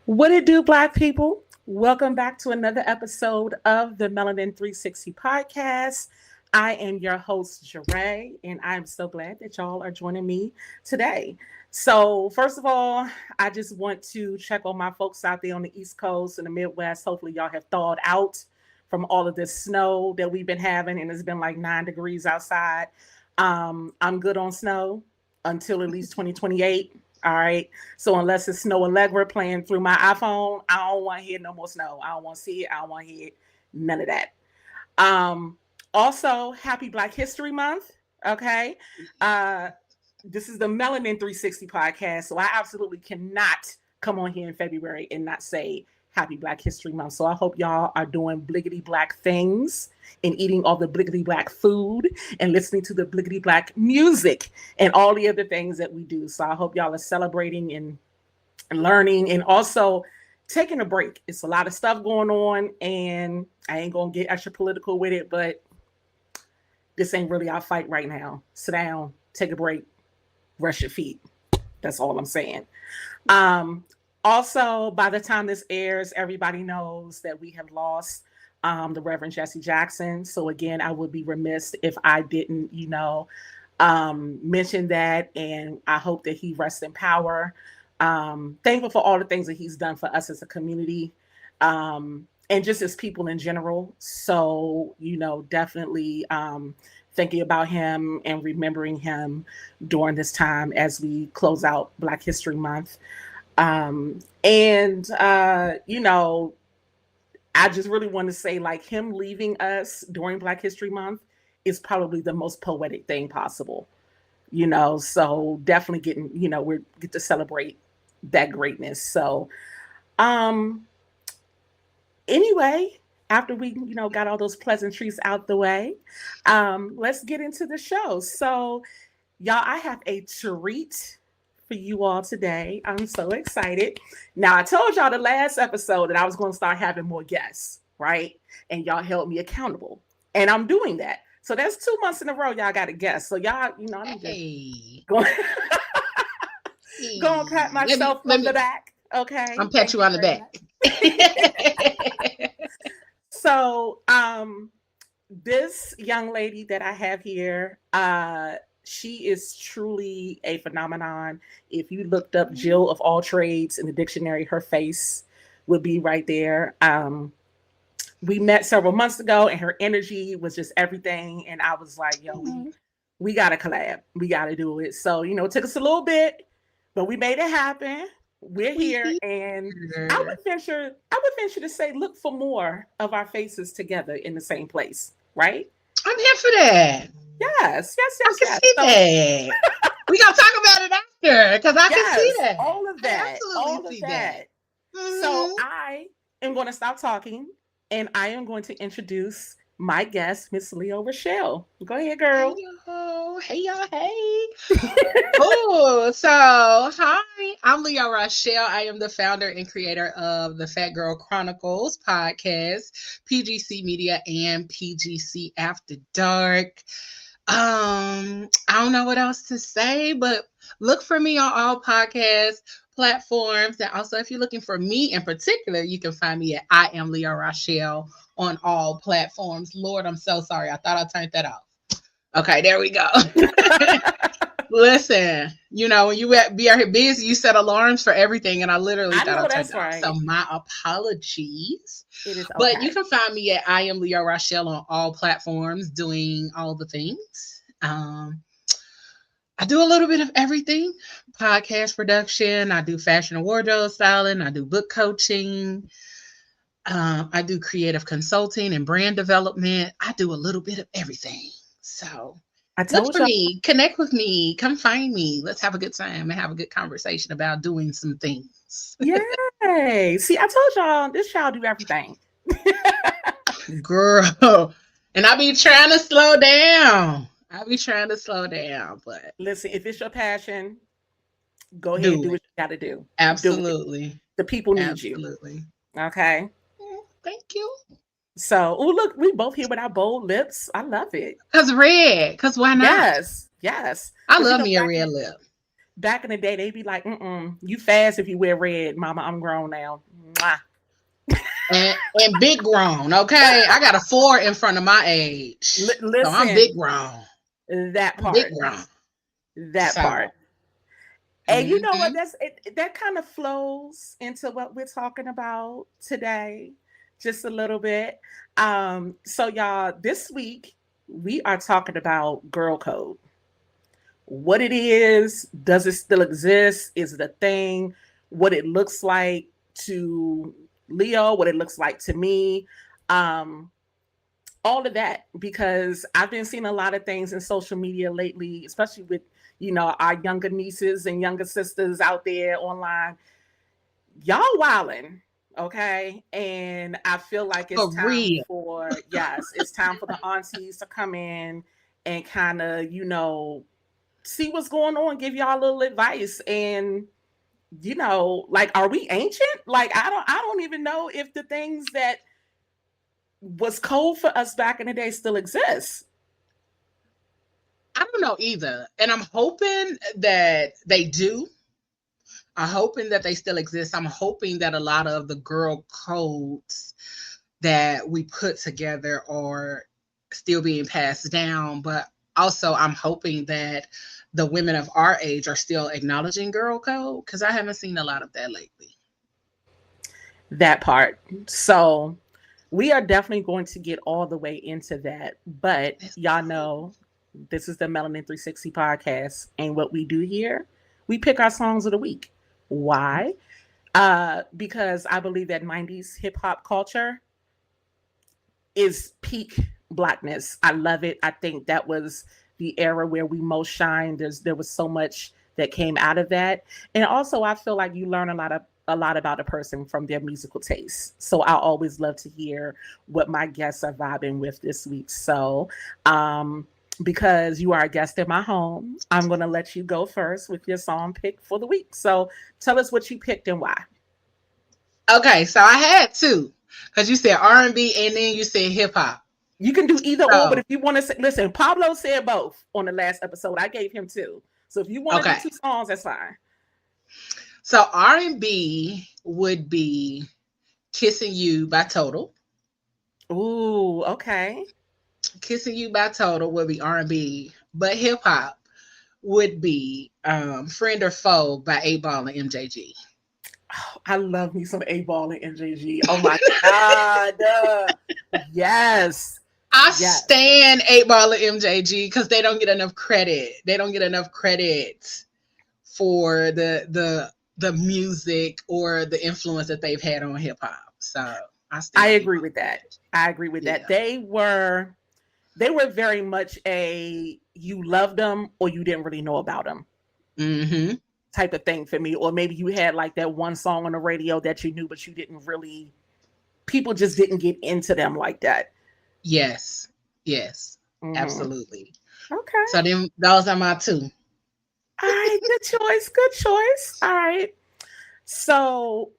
What it do, Black people? Welcome back to another episode of the Melanin 360 podcast. I am your host, Jeray, and I'm so glad that y'all are joining me today. So, first of all, I just want to check on my folks out there on the East Coast and the Midwest. Hopefully, y'all have thawed out from all of this snow that we've been having, and it's been like 9 degrees outside. I'm good on snow until at least 2028. All right. So unless it's Snow Allegra playing through my iPhone, I don't want to hear no more snow. I don't want to see it. I don't want to hear none of that. Um, Also, happy Black History Month. Okay. This is the Melanin 360 podcast. So I absolutely cannot come on here in February and not say happy Black History Month. So I hope y'all are doing bliggity black things and eating all the bliggity black food and listening to the bliggity black music and all the other things that we do. So I hope y'all are celebrating and learning and also taking a break. It's a lot of stuff going on and I ain't going to get extra political with it, but this ain't really our fight right now. Sit down, take a break, brush your feet. That's all I'm saying. Also, by the time this airs, everybody knows that we have lost the Reverend Jesse Jackson. So again, I would be remiss if I didn't, mention that. And I hope that he rests in power. Thankful for all the things that he's done for us as a community and just as people in general. So, definitely thinking about him and remembering him during this time as we close out Black History Month. I just really want to say, like, him leaving us during Black History Month is probably the most poetic thing possible, so definitely we get to celebrate that greatness. So, anyway, after we, got all those pleasantries out the way, let's get into the show. So, y'all, I have a treat for you all today. I'm so excited. Now, I told y'all the last episode that I was going to start having more guests, right? And y'all held me accountable. And I'm doing that. So that's 2 months in a row y'all got a guest. So y'all, I'm just going go and pat myself on the back. Okay. I'm pat you on the back. So this young lady that I have here, she is truly a phenomenon. If you looked up Jill of all trades in the dictionary, her face would be right there. We met several months ago and her energy was just everything. And I was like, yo, we got to collab. We got to do it. So, it took us a little bit, but we made it happen. We're here. And I would venture to say, look for more of our faces together in the same place. Right? I'm here for that. Yes. I can see that. We gonna talk about it after because I can see that. All of that. Absolutely see that. Mm-hmm. So I am going to stop talking and I am going to introduce my guest, Miss Leo Rochelle. Go ahead, girl. Hey y'all. Oh, so hi, I'm Leo Rochelle. I am the founder and creator of the Phat Chronicles podcast, PGC Media, and PGC After Dark. I don't know what else to say, but look for me on all podcast platforms. And also, if you're looking for me in particular, you can find me at I am Leo Rochelle on all platforms. Lord, I'm so sorry. I thought I turned that off. Okay, there we go. Listen, when you be out here busy, you set alarms for everything, and I literally thought I turned it off. So my apologies. It is okay. But you can find me at I am Leo Rochelle on all platforms, doing all the things. I do a little bit of everything: podcast production. I do fashion and wardrobe styling. I do book coaching. I do creative consulting and brand development. I do a little bit of everything. So look for me, connect with me, come find me. Let's have a good time and have a good conversation about doing some things. Yay. See, I told y'all this child do everything. Girl. And I be trying to slow down. But listen, if it's your passion, go ahead and do what you got to do. Absolutely. The people need you. Okay. Thank you. So, look, we both here with our bold lips. I love it. Because why not? Yes. I love me a red lip. back in the day, they'd be like, you fast if you wear red. Mama, I'm grown now. Mwah. And big grown, okay? I got a 4 in front of my age. So I'm big Listen, grown. that I'm big part, grown. that So, part. And you know what? mhm. That kind of flows into what we're talking about today, just a little bit. So y'all, this week we are talking about girl code. What it is, does it still exist? Is it a thing? What it looks like to Leo, what it looks like to me. Um, all of that, because I've been seeing a lot of things in social media lately, especially with our younger nieces and younger sisters out there online. Y'all wilding, okay? And I feel like it's For time real. for yes, it's time for the aunties to come in and kind of see what's going on, give y'all a little advice, and like, are we ancient? Like, I don't even know if the things that was cold for us back in the day still exist. I don't know either. And I'm hoping that they do. I'm hoping that they still exist. I'm hoping that a lot of the girl codes that we put together are still being passed down. But also, I'm hoping that the women of our age are still acknowledging girl code because I haven't seen a lot of that lately. That part. So we are definitely going to get all the way into that. But Let's y'all go. know this is the Melanin 360 podcast. And what we do here, we pick our songs of the week. Why? Because I believe that 90s hip hop culture is peak blackness. I love it. I think that was the era where we most shined. There was so much that came out of that. And also I feel like you learn a lot about a person from their musical taste. So I always love to hear what my guests are vibing with this week. So because you are a guest in my home, I'm gonna let you go first with your song pick for the week. So tell us what you picked and why. Okay, so I had two because you said R&B and then you said hip hop. You can do either or, but So if you want to listen, Pablo said both on the last episode. I gave him two. So if you want to do okay, two songs, that's fine. so R&B would be "Kissing You" by Total. Ooh, okay. "Kissing You" by Total would be R&B, but hip hop would be "Friend or Foe" by 8 Ball and MJG. Oh, I love me some A Ball and NJG. Oh my God. Yes. I Yes. stand 8 Ball and MJG because they don't get enough credit. They don't get enough credit for the music or the influence that they've had on hip hop. So I I stand eight agree ball with and that. I agree with that. Yeah. They were very much a you loved them or you didn't really know about them Mm-hmm. type of thing for me. Or maybe you had like that one song on the radio that you knew, but you didn't really, people just didn't get into them like that. Yes. Yes. Hmm. Absolutely. Okay. So then those are my two. All right. Good choice. Good choice. All right. So,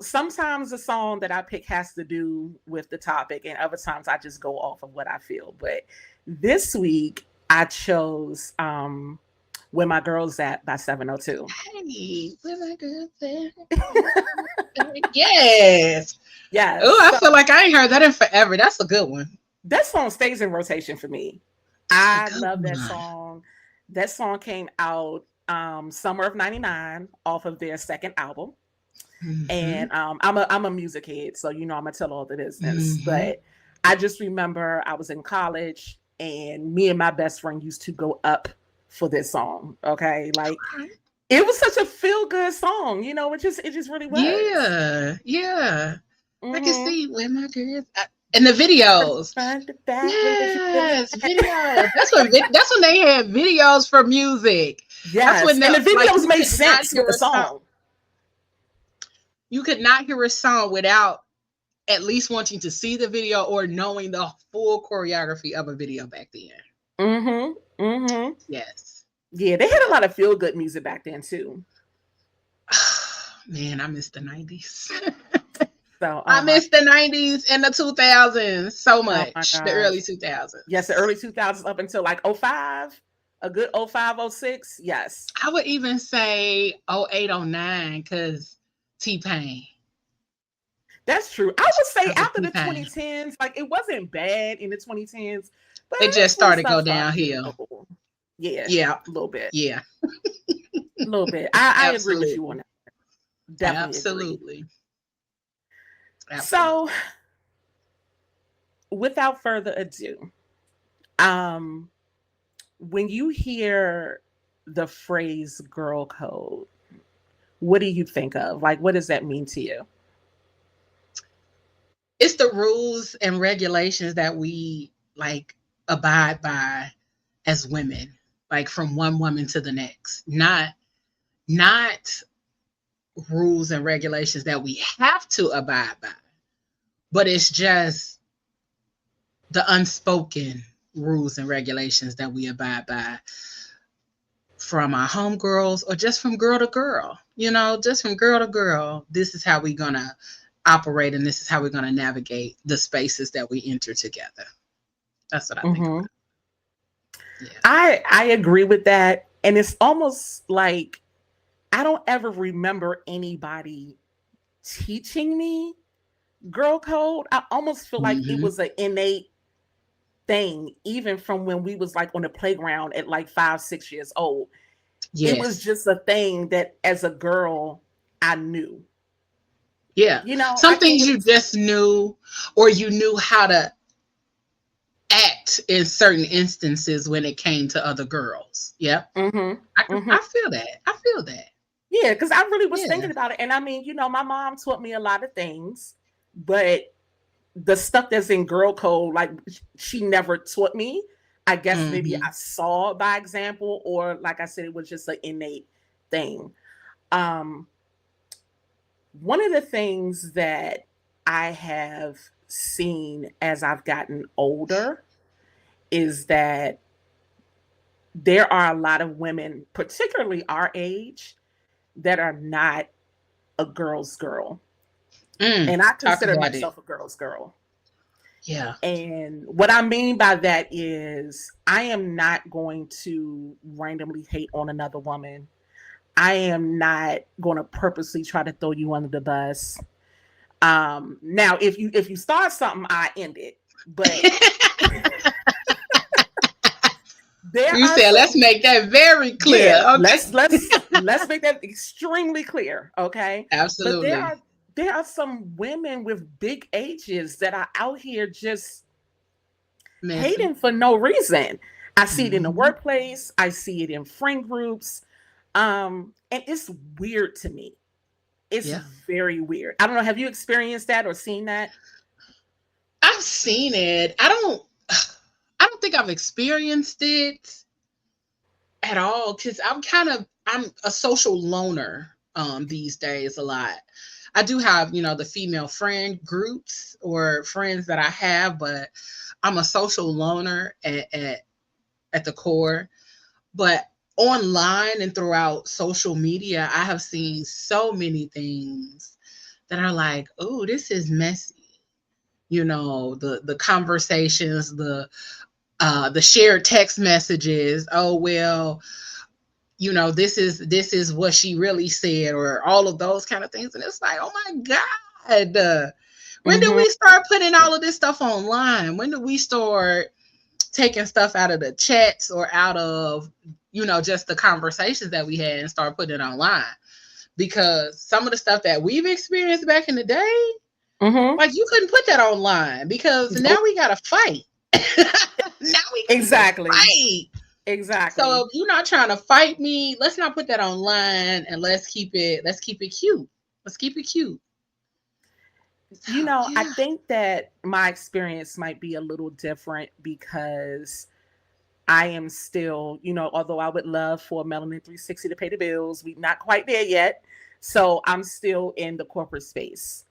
sometimes the song that I pick has to do with the topic, and other times I just go off of what I feel. But this week I chose Where My Girls At by 702. Hey, where my girl at? Yes. Yes. Oh, I So feel like I ain't heard that in forever. That's a good one. that song stays in rotation for me. That's a I good love that one. song. That song came out summer of 99 off of their second album. Mm-hmm. And I'm a music head, so I'm gonna tell all the business. Mm-hmm. But I just remember I was in college, and me and my best friend used to go up for this song. Okay, like it was such a feel good song. It just really was. Yeah. Yeah. I can Mm-hmm. see where my girls and the videos. Front to back, where you feel Yes, it? videos. That's when they had videos for music. That's Yes, when and the like videos made sense with the song. you could not hear a song without at least wanting to see the video or knowing the full choreography of a video back then. Mm-hmm. Mm-hmm. Yes. Yeah, they had a lot of feel good music back then too. Man, I miss the 90s. So, I oh my, miss the 90s and the 2000s so oh my much. The gosh. early Yes, the 2000s. early 2000s up until like '05. A good 05, 06? Yes. I would even say 08, 09, because T-Pain. That's true. I would say Because of after the T-Pain. 2010s, like it wasn't bad in the 2010s, but It just that's when started to stuff go started to get a downhill. little, yeah, Yeah. a little bit, Yeah. a little bit. I agree with you Absolutely. on that. Definitely agree. Absolutely. So, Absolutely. without further ado, um, when you hear the phrase "girl code," what do you think of? Like, what does that mean to you? It's the rules and regulations that we like abide by as women, like from one woman to the next. Not rules and regulations that we have to abide by, but it's just the unspoken rules and regulations that we abide by from our homegirls or just from girl to girl. Just from girl to girl, this is how we're gonna operate and this is how we're gonna navigate the spaces that we enter together. That's what I think Hmm. about. Yeah. I agree with that, and it's almost like I don't ever remember anybody teaching me girl code. I almost feel like it Mm-hmm. was an innate thing, even from when we was like on the playground at like 5, 6 years old. It was Yes. just a thing that as a girl I knew. Yeah. I Some can't things really. you just knew, or you knew how to act in certain instances when it came to other girls. Yep. Hmm. Hmm. I feel that. I feel that. Yeah, because I really was Yeah. thinking about it, and I mean, my mom taught me a lot of things, but the stuff that's in girl code, like she never taught me. I guess maybe Mm-hmm. I saw by example, or like I said, it was just an innate thing. Um, One of the things that I have seen as I've gotten older is that there are a lot of women, particularly our age, that are not a girl's girl. And I Talk consider about it. myself a girl's girl. Yeah. And what I mean by that is, I am not going to randomly hate on another woman. I am not going to purposely try to throw you under the bus. Now, if you start something, I end it. But there You are said, let's some, make that very clear. yeah. Okay. Let's make that extremely clear, okay? But Absolutely. there are some women with big ages that are out here just Messy. hating for no reason. I see it in the Mm-hmm. workplace. I see it in friend groups. And it's weird to me. It's Yeah. very weird. I don't know. Have you experienced that or seen that? I've seen it. I don't think I've experienced it at all because I'm a social loner these days a lot. I do have, the female friend groups or friends that I have, but I'm a social loner at the core. But online and throughout social media, I have seen so many things that are like, oh, this is messy. The conversations, the shared text messages. Oh well, this is what she really said, or all of those kind of things. And it's like, oh my God. When do Mm-hmm. we start putting all of this stuff online? When do we start taking stuff out of the chats or out of, just the conversations that we had and start putting it online? Because some of the stuff that we've experienced back in the day, Mm-hmm. like you couldn't put that online because now Nope. we gotta fight. Now we got to Exactly. fight. So Exactly. if you're not trying to fight me, let's not put that online and let's keep it cute. Let's keep it cute. So I yeah. think that my experience might be a little different because I am still, although I would love for Melanin 360 to pay the bills, we're not quite there yet. So I'm still in the corporate space.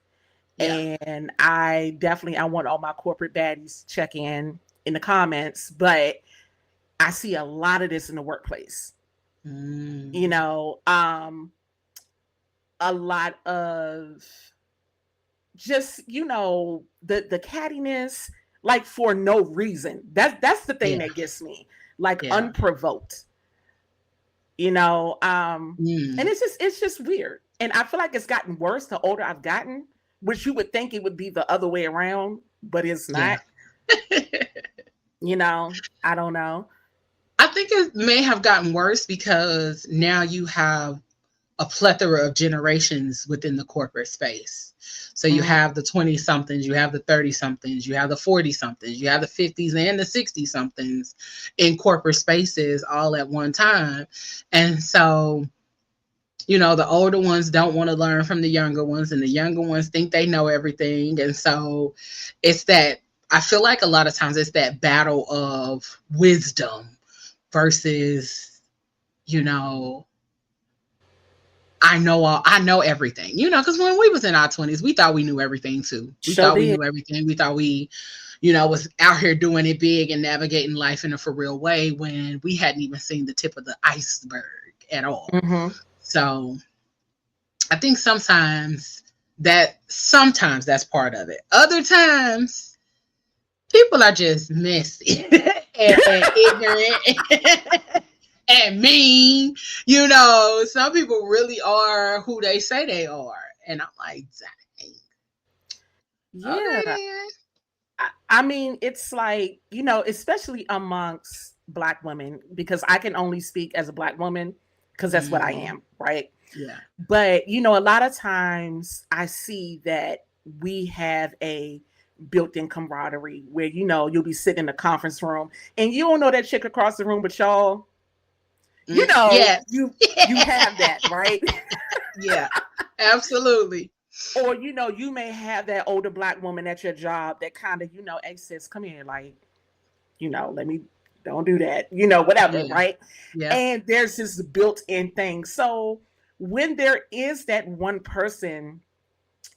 Yeah. And I want all my corporate baddies to check in the comments, but I see a lot of this in the workplace. You Mm, know, a lot of just, the cattiness, like for no reason. That's the thing yeah. that gets me. like Yeah. unprovoked, you know. And Mm. it's just weird. And I feel like it's gotten worse the older I've gotten, which you would think it would be the other way around, but it's Yeah. not. You know, I don't know. I think it may have gotten worse because now you have a plethora of generations within the corporate space. So you Mm, have the 20 somethings, you have the 30 somethings, you have the 40 somethings, you have the 50s and the 60 somethings in corporate spaces all at one time. And so, the older ones don't want to learn from the younger ones, and the younger ones think they know everything. And so it's that I feel like a lot of times it's that battle of wisdom versus, you know, I know everything, because when we was in our 20s, we thought we knew everything too. We sure thought we did. knew everything. We thought we, was out here doing it big and navigating life in a for real way when we hadn't even seen the tip of the iceberg at all. Hmm. So I think sometimes that's part of it. Other times people are just messy and ignorant and mean. Some people really are who they say they are. And I'm like, dang, okay Yeah. then. I mean, it's like, especially amongst Black women, because I can only speak as a Black woman because that's what I Mm-hmm. am, right? Yeah. But, a lot of times I see that we have a built in camaraderie where, you'll be sitting in a conference room and you don't know that chick across the room, but y'all, Yes. you have that, right? Yeah, absolutely. Or you may have that older Black woman at your job that kind of, hey sis, come here, like, let me, don't do that, whatever, Yeah. right? Yeah. And there's this built-in thing. So when there is that one person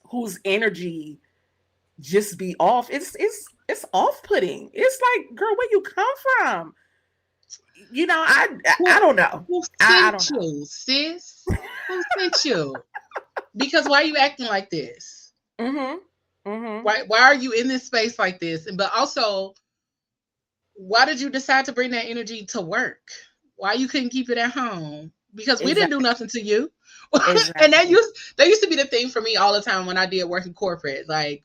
whose energy just be off, it's off-putting. It's like, girl, where you come from? I Who, don't know. who I sent don't know. you, sis? Who sent you? Because why are you acting like this? Mm-hmm. Mm-hmm. Why are you in this space like this? But also, why did you decide to bring that energy to work? Why you couldn't keep it at home? Because we didn't do Exactly. nothing to you. And Exactly. that used to be the thing for me all the time when I did work in corporate. Like,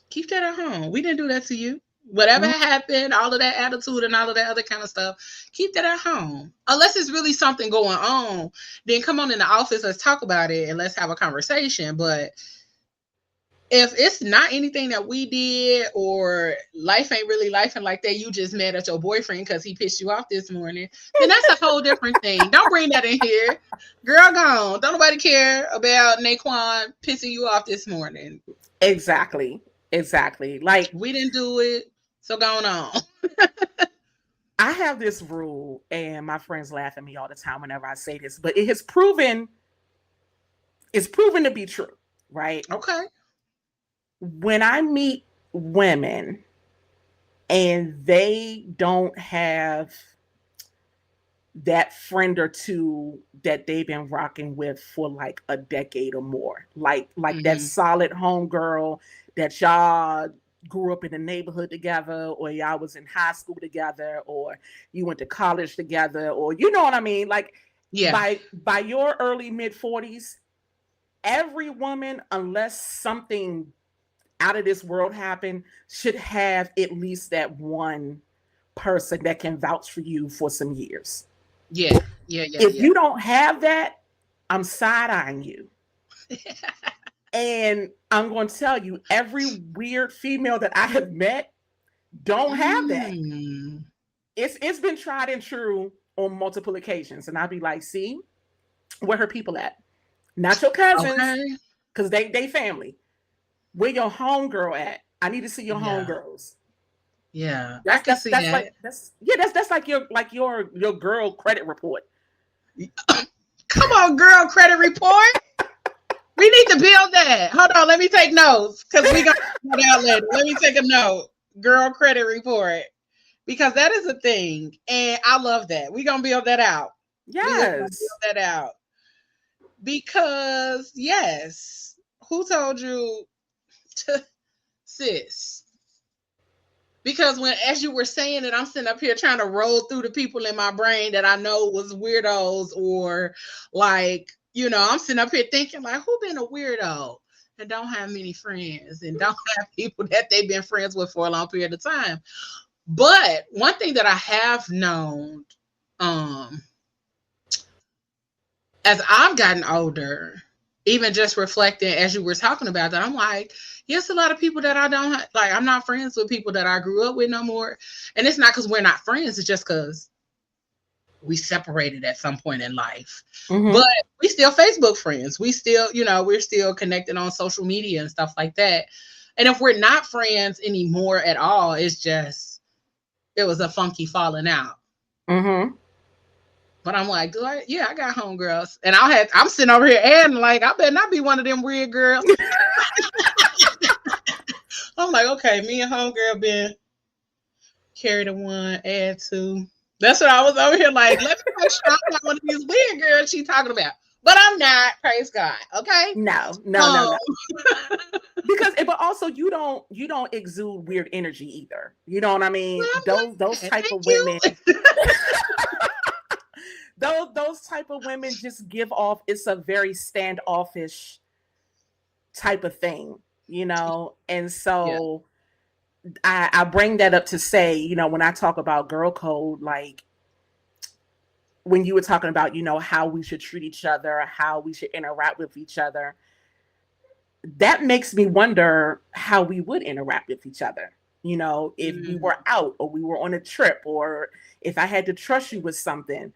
keep that at home. We didn't do that to you. Whatever Mhm. happened, all of that attitude and all of that other kind of stuff, keep that at home. Unless it's really something going on, then come on in the office, let's talk about it and let's have a conversation. But if it's not anything that we did or life ain't really life and like that, you just mad at your boyfriend because he pissed you off this morning, then that's a whole different thing. Don't bring that in here. Girl, gone. Don't nobody care about Naquan pissing you off this morning. Exactly. Exactly. Like, We didn't do it. So going on. I have this rule, and my friends laugh at me all the time whenever I say this, but it's proven to be true, right? Okay. When I meet women and they don't have that friend or two that they've been rocking with for like a decade or more, like that Mm-hmm. solid homegirl that y'all grew up in the neighborhood together, or y'all was in high school together, or you went to college together, or you know what I mean, like Yeah. by your early mid 40s, every woman, unless something out of this world happened, should have at least that one person that can vouch for you for some years. Yeah. Yeah. Yeah. If Yeah. you don't have that, I'm side eyeing you. And I'm going to tell you, every weird female that I have met don't have that. Mm. It's been tried and true on multiple occasions, and I'll be like, see, where her people at? Not your cousins, Okay. because they family. Where your homegirl at? I need to see your Yeah. homegirls. Yeah. I That's can that's see that's like that. that's yeah, that's like your girl credit report. Come on, girl, credit report. We need to build that. Hold on, let me take notes because we gonna find out later. Let me take a note. Girl credit report. Because that is a thing. And I love that. We're gonna build that out. We're gonna Yes. build that out. Because yes, who told you to sis? Because when, as you were saying it, I'm sitting up here trying to roll through the people in my brain that I know was weirdos, or like, I'm sitting up here thinking like, who been a weirdo and don't have many friends and don't have people that they've been friends with for a long period of time. But one thing that I have known, um, as I've gotten older, even just reflecting as you were talking about that, I'm like, yes, a lot of people that I don't like, I'm not friends with people that I grew up with no more. And it's not because we're not friends, it's just because we separated at some point in life. But Mm-hmm. we still Facebook friends. We still, we're still connected on social media and stuff like that. And if we're not friends anymore at all, it's just, it was a funky falling out. Mm-hmm. But I'm like, yeah, I got homegirls. And I'm sitting over here and like, I better not be one of them weird girls. I'm like, okay, me and homegirl been carry the one, add two. That's what I was over here like, let me make sure I'm not one of these weird girls she talking about. But I'm not, praise God. Okay. No, no, no, Um, no. Because but also you don't exude weird energy either. You know what I mean? well, Those I'm glad. type Thank of you. women, those type of women just give off, it's a very standoffish type of thing, And Yeah. so I bring that up to say, when I talk about girl code, like when you were talking about, how we should treat each other, how we should interact with each other, that makes me wonder how we would interact with each other. If we Mm, were out or we were on a trip, or if I had to trust you with something,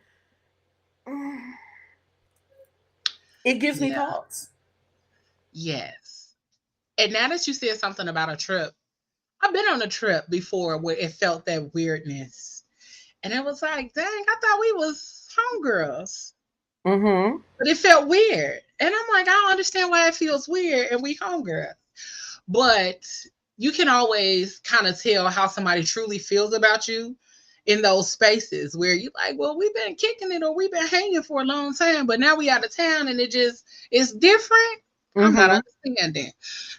it gives me yeah. pause. Yes. And now that you said something about a trip, I've been on a trip before where it felt that weirdness. And it was like, dang, I thought we was homegirls. Mm-hmm. But it felt weird. And I'm like, I don't understand why it feels weird and we homegirls. But you can always kind of tell how somebody truly feels about you in those spaces where you like, well, we've been kicking it or we've been hanging for a long time, but now we out of town and it's different. I'm not Mm-hmm. understanding.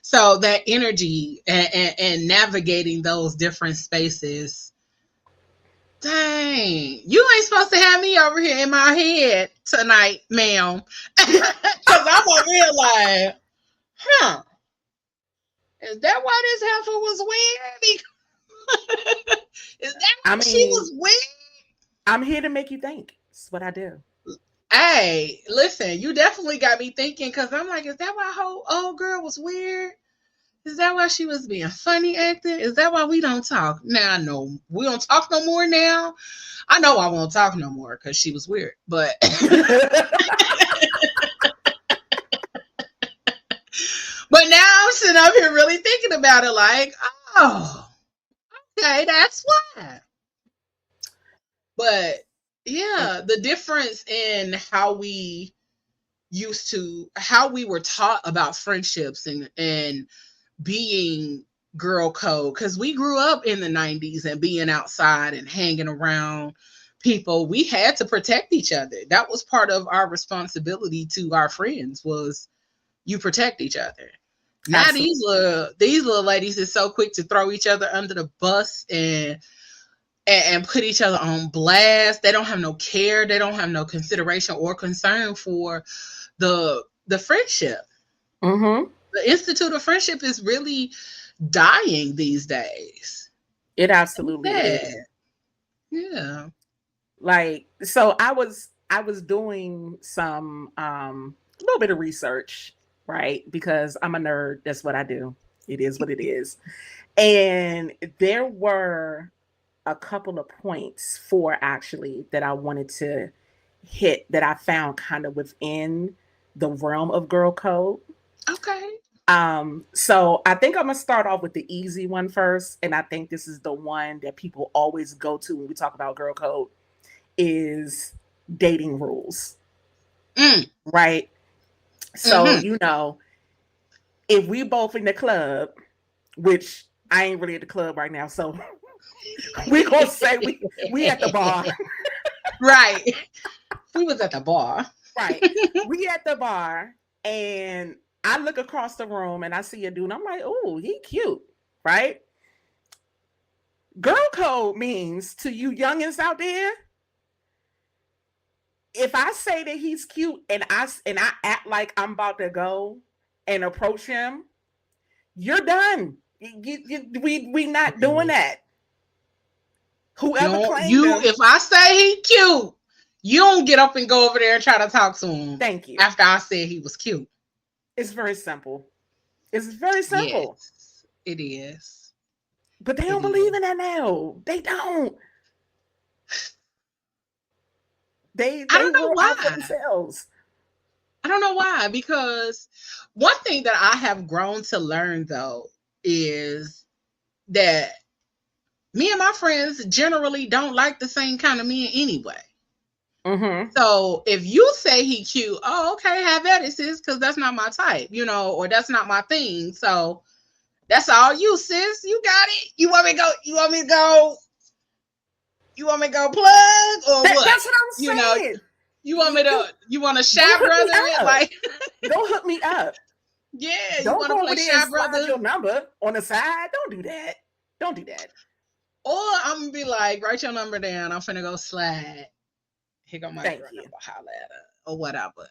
So that energy and navigating those different spaces. Dang, you ain't supposed to have me over here in my head tonight, ma'am. Because I'm over here like, huh, is that why this heifer was weird? Is that I why she mean, was weird? I'm here to make you think. That's what I do. Hey, listen, you definitely got me thinking because I'm like, is that why whole old girl was weird? Is that why she was being funny acting? Is that why we don't talk? Now, no, we don't talk no more now. I know I won't talk no more because she was weird. But but now I'm sitting up here really thinking about it like, oh, okay, that's why. But yeah, the difference in how we were taught about friendships and being girl code, because we grew up in the 90s and being outside and hanging around people, we had to protect each other. That was part of our responsibility to our friends, was you protect each other. Now Absolutely. these little ladies is so quick to throw each other under the bus and put each other on blast. They don't have no care. They don't have no consideration or concern for the friendship. Mm-hmm. The institute of friendship is really dying these days. It It's absolutely is. sad. Yeah. Like, so I was doing some a little bit of research, right? Because I'm a nerd. That's what I do. It is what it is. And there were a couple of points for actually that I wanted to hit that I found kind of within the realm of girl code. Okay. So I think I'm gonna start off with the easy one first, and I think this is the one that people always go to when we talk about girl code, is dating rules, Mm. right? So, Mm-hmm. if we both in the club, which I ain't really at the club right now, so we gonna say we at the bar. Right. We was at the bar. Right. We at the bar, and I look across the room and I see a dude and I'm like, oh, he cute, right? Girl code means to you youngins out there, if I say that he's cute and I act like I'm about to go and approach him, you're done. We not doing Mm-mm. that. You Whoever don't, claimed you him, if I say he cute, you don't get up and go over there and try to talk to him thank you. after I said he was cute. It's very simple. It's very simple. Yes, it is. But they It don't believe is. in that now. They don't. They I they don't know rule out for why. themselves. I don't know why, because one thing that I have grown to learn though is that me and my friends generally don't like the same kind of men anyway. Mm-hmm. So if you say he cute, oh okay, have at it, sis, because that's not my type, or that's not my thing. So that's all you, sis. You got it. You want me to go? You want me to go? You want me to go plug or what? That's what You know, I'm saying. you want me to? You You want to shy don't hook me brother it? up. Like, Don't hook me up. yeah, you Don't want to go over play there and shy slide brother? your number on the side. Don't do that. Don't do that. Or I'm gonna be like, write your number down. I'm finna go slide. Here go my girl Thank you. number, holla at her or whatever.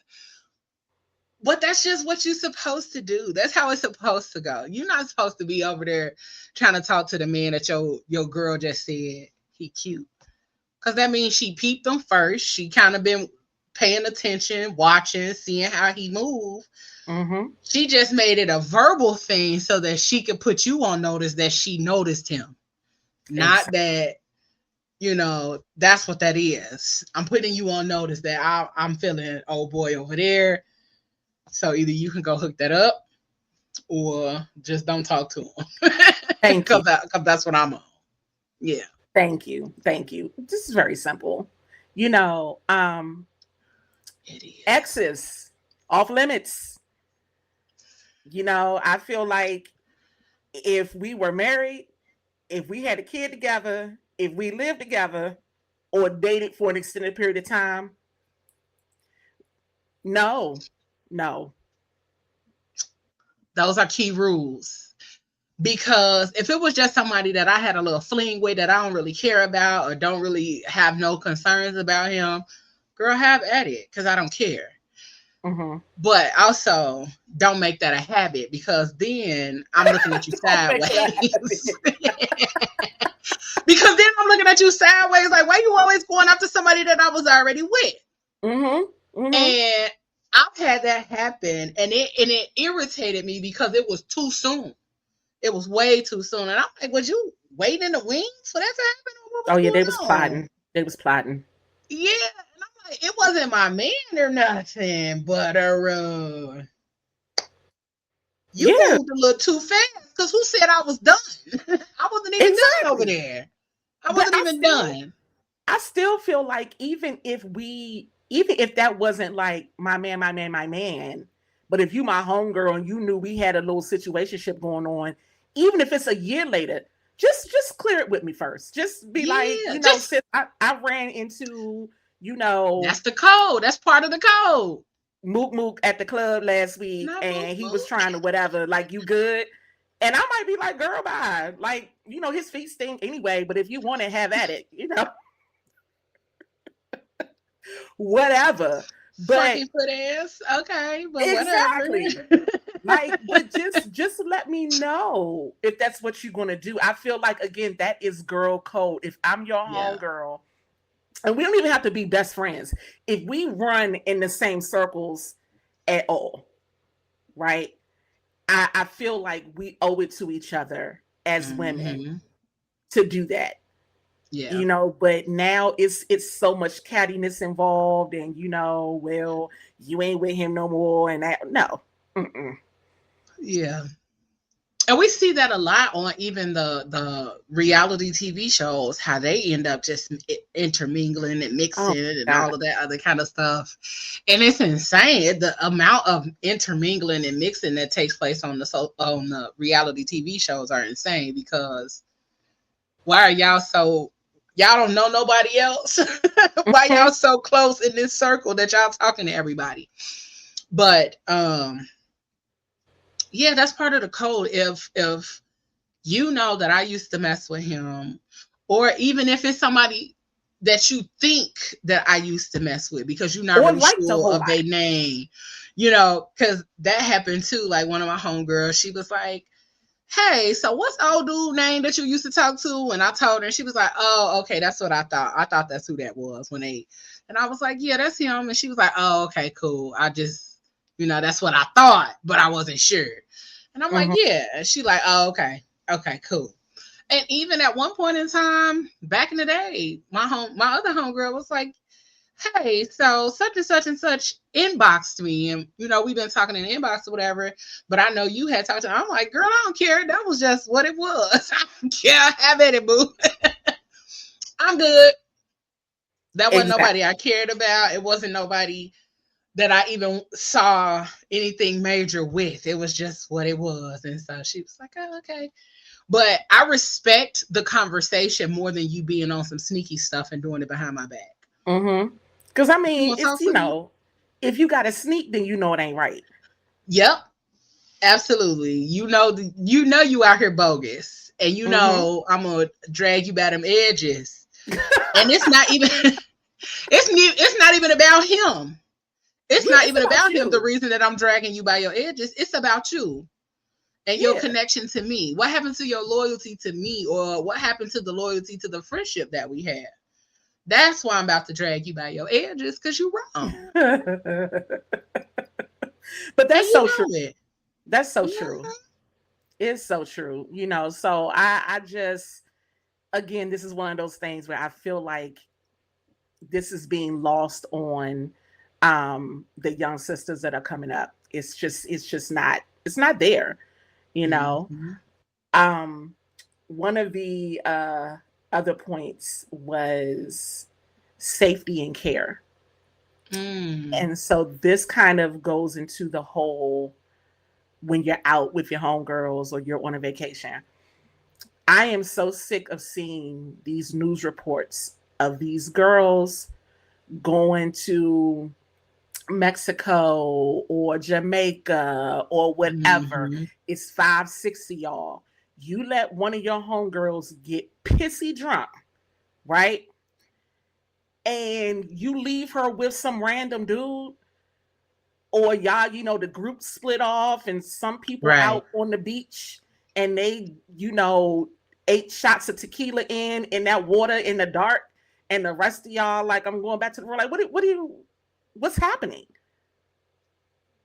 But that's just what you're supposed to do. That's how it's supposed to go. You're not supposed to be over there trying to talk to the man that your girl just said he cute. Because that means she peeped him first. She kind of been paying attention, watching, seeing how he move. Mm-hmm. She just made it a verbal thing so that she could put you on notice that she noticed him. Not Exactly. that, that's what that is. I'm putting you on notice that I'm feeling old boy over there. So either you can go hook that up or just don't talk to him. Thank you. Because that's what I'm on. Yeah. Thank you. Thank you. This is very simple. You know, It is. exes off limits. I feel like if we were married, if we had a kid together, if we lived together or dated for an extended period of time, no, no. Those are key rules. Because if it was just somebody that I had a little fling with that I don't really care about or don't really have no concerns about him, girl, have at it because I don't care. Mm-hmm. But also, don't make that a habit because then I'm looking at you Don't make sideways. that happen. Because then I'm looking at you sideways, like, why you always going after somebody that I was already with? Mm-hmm. Mm-hmm. And I've had that happen, and it irritated me because it was too soon. It was way too soon, and I'm like, was you waiting in the wings for that to happen, or what Oh was yeah, they going was on? plotting. They was plotting. Yeah, and I'm like, it wasn't my man or nothing, but you Yeah, moved a little too fast. Because who said I was done? I wasn't even done over exactly. there. I But wasn't even done. I still feel like even if that wasn't like my man, but if you my homegirl and you knew we had a little situationship going on, even if it's a year later, just clear it with me first. Just be like, Yeah, just sis, I ran into, you know, that's the code. That's part of the code. Mook Mook at the club last week Not book and he was book. trying to whatever, like you good. And I might be like, girl, bye. Like, his feet stink anyway, but if you want to have at it, whatever. But Funky foot ass. Okay, but whatever. exactly. Like, but just let me know if that's what you're gonna do. I feel like again, that is girl code. If I'm your Yeah. homegirl, and we don't even have to be best friends. If we run in the same circles at all, right? I feel like we owe it to each other as women Mm-hmm. to do that. Yeah. But now it's so much cattiness involved, and well, you ain't with him no more, and that no. Mm-mm. Yeah. And we see that a lot on even the reality TV shows, how they end up just intermingling and Oh mixing and God. all of that other kind of stuff. And it's insane the amount of intermingling and mixing that takes place on the reality TV shows are insane because why are y'all don't know nobody else? Why Mhm. y'all so close in this circle that y'all talking to everybody? But yeah, that's part of the code. If you know that I used to mess with him, or even if it's somebody that you think that I used to mess with because you're not Or really liked a sure whole of lot. their name, you know, because that happened too. Like one of my homegirls, she was like, hey, so what's the old dude name that you used to talk to? And I told her, and she was like, oh, okay, that's what I thought. I thought that's who that was when they, and I was like, yeah, that's him. And she was like, oh, okay, cool. I just, that's what I thought, but I wasn't sure. And I'm like, Mm-hmm. yeah. And she like, oh, okay, okay, cool. And even at one point in time, back in the day, my other homegirl was like, hey, so such and such inboxed me, and we've been talking in the inbox or whatever, but I know you had talked to her. I'm like, girl, I don't care. That was just what it was. I don't care. Have at it, boo. I'm good. That wasn't Exactly. nobody I cared about. It wasn't nobody that I even saw anything major with. It was just what it was. And so she was like, oh, okay. But I respect the conversation more than you being on some sneaky stuff and doing it behind my back. Mm-hmm. Because I You mean, want to it's talk to me? if you got a sneak, then you know it ain't right. Yep. Absolutely. You out here bogus. And Mm-hmm. I'm gonna drag you by them edges. And it's not even it's not even about him. It's Yeah, not it's even about about him. The you. reason that I'm dragging you by your edges, it's about you and your Yeah. connection to me. What happened to your loyalty to me, or what happened to the loyalty to the friendship that we had? That's why I'm about to drag you by your edges, because you're wrong. But And that's you so true. know it. That's so true. Mhm. It's so true. So I just, again, this is one of those things where I feel like this is being lost on the young sisters that are coming up. It's just not, it's not there, you know. Mhm. Um One of the other points was safety and care. Mm. And so this kind of goes into the whole, when you're out with your homegirls or you're on a vacation. I am so sick of seeing these news reports of these girls going to Mexico or Jamaica or whatever. Mhm. It's 560 y'all. You let one of your homegirls get pissy drunk, right? And you leave her with some random dude, or y'all, the group split off and some people Right. out on the beach and they, 8 shots of tequila in that water in the dark, and the rest of y'all like, I'm going back to the room. Like, what's happening?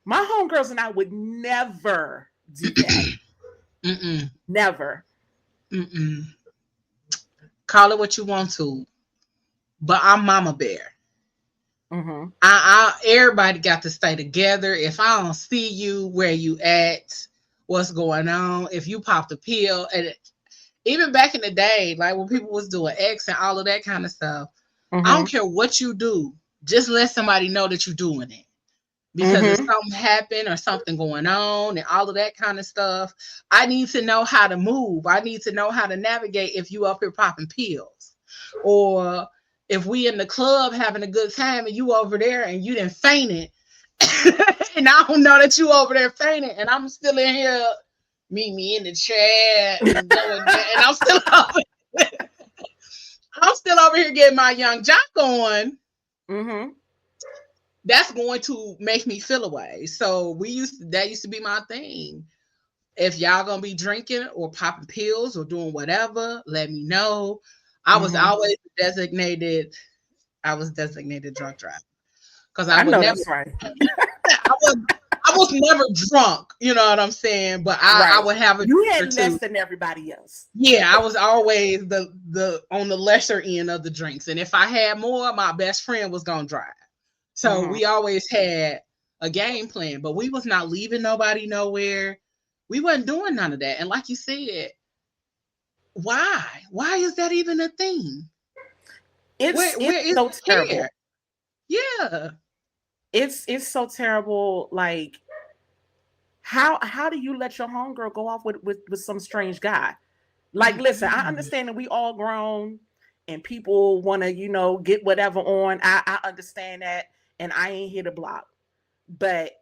My homegirls and I would never do that. Mm-mm. Never. Mm-mm. Call it what you want to, but I'm Mama Bear. Mm-hmm. Everybody got to stay together. If I don't see you where you at, what's going on? If you pop the pill, and even back in the day, like when people was doing X and all of that kind of stuff, I don't Mm-hmm. care what you do, just let somebody know that you're doing it. Because if Mm-hmm. something happened or something going on and all of that kind of stuff, I need to know how to move. I need to know how to navigate if you up here popping pills. Or if we in the club having a good time and you over there and you didn't faint it. And I don't know that you over there fainting and I'm still in here, meet me in the chat and going there. And I'm still over here getting my young jock on. Mm-hmm. That's going to make me feel away. So that used to be my thing. If y'all gonna be drinking or popping pills or doing whatever, let me know. I was Mm-hmm. always designated. I was designated drunk driver because I I would know never. that's right. I was. I was never drunk. You know what I'm saying? But I Right. would have a You drink or had less two. than everybody else. Yeah, I was always the on the lesser end of the drinks, and if I had more, my best friend was gonna drive. So Mm-hmm. we always had a game plan, but we was not leaving nobody nowhere. We wasn't doing none of that. And like you said, why? Why is that even a thing? It's Where is so the care? terrible. Yeah. It's so terrible. Like, how do you let your homegirl go off with some strange guy? Like, listen, I Mm-mm. understand that we all grown and people want to, get whatever on. I understand that, and I ain't here to block. But